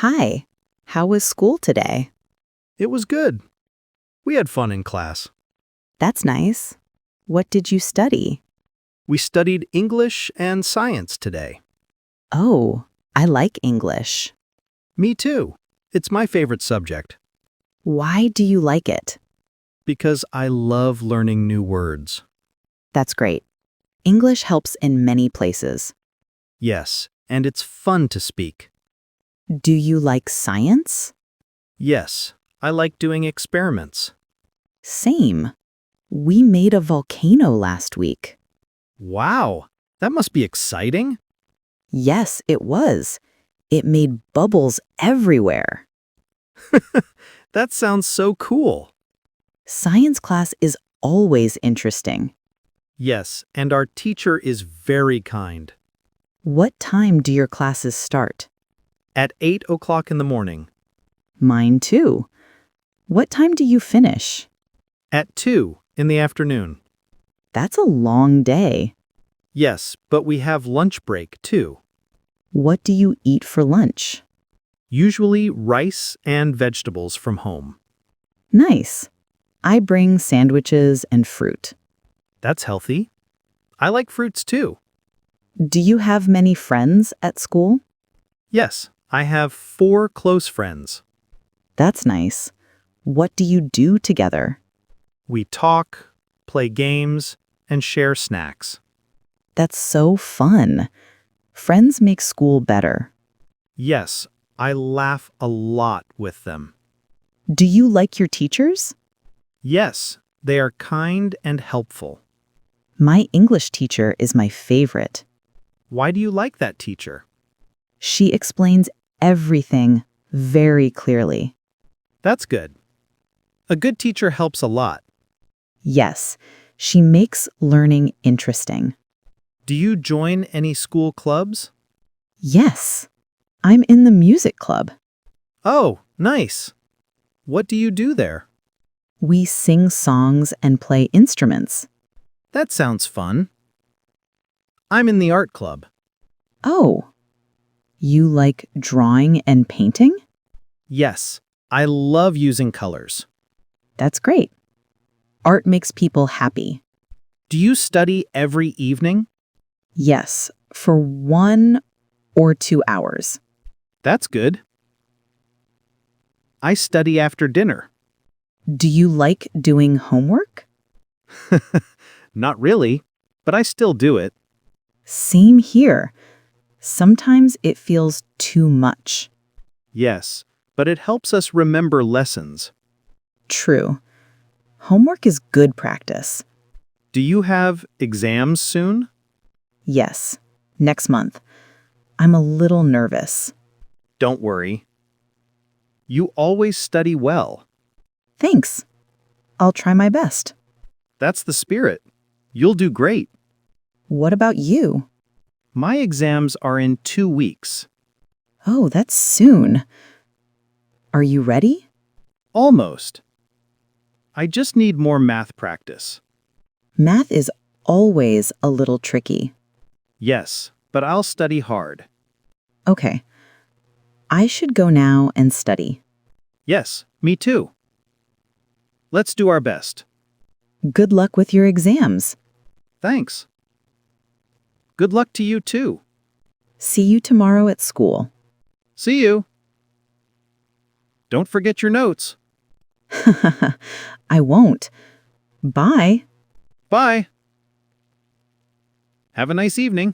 Hi, how was school today? It was good. We had fun in class. That's nice. What did you study? We studied English and science today. Oh, I like English. Me too. It's my favorite subject Why do you like it? because I love learning new words. That's great. English helps in many places. Yes, and it's fun to speak. Do you like science? Yes, I like doing experiments. Same. We made a volcano last week. Wow, that must be exciting. Yes, it was. It made bubbles everywhere. That sounds so cool. Science class is always interesting. Yes, and our teacher is very kind. What time do your classes start? At 8 o'clock in the morning. Mine too. What time do you finish? At 2 in the afternoon. That's a long day. Yes, but we have lunch break too. What do you eat for lunch? Usually rice and vegetables from home. Nice. I bring sandwiches and fruit. That's healthy. I like fruits too. Do you have many friends at school? Yes, I have 4 close friends. That's nice. What do you do together? We talk, play games, and share snacks. That's so fun. Friends make school better. Yes, I laugh a lot with them. Do you like your teachers? Yes, they are kind and helpful. My English teacher is my favorite. Why do you like that teacher? She explains everything very clearly. That's good. A good teacher helps a lot. Yes, she makes learning interesting. Do you join any school clubs? Yes, I'm in the music club. Oh, nice. What do you do there? We sing songs and play instruments. That sounds fun. I'm in the art club. Oh, you like drawing and painting? Yes, I love using colors. That's great. Art makes people happy. Do you study every evening? Yes, for 1 or 2 hours. That's good. I study after dinner. Do you like doing homework? Not really, but I still do it. Same here. Sometimes it feels too much. Yes, but it helps us remember lessons. True. Homework is good practice. Do you have exams soon? Yes, next month. I'm a little nervous. Don't worry. You always study well. Thanks. I'll try my best. That's the spirit. You'll do great. What about you? My exams are in 2 weeks. Oh, that's soon. Are you ready? Almost. I just need more math practice. Math is always a little tricky. Yes, but I'll study hard. Okay. I should go now and study. Yes, me too. Let's do our best. Good luck with your exams. Thanks. Good luck to you too. See you tomorrow at school. See you. Don't forget your notes. I won't. Bye. Bye. Have a nice evening.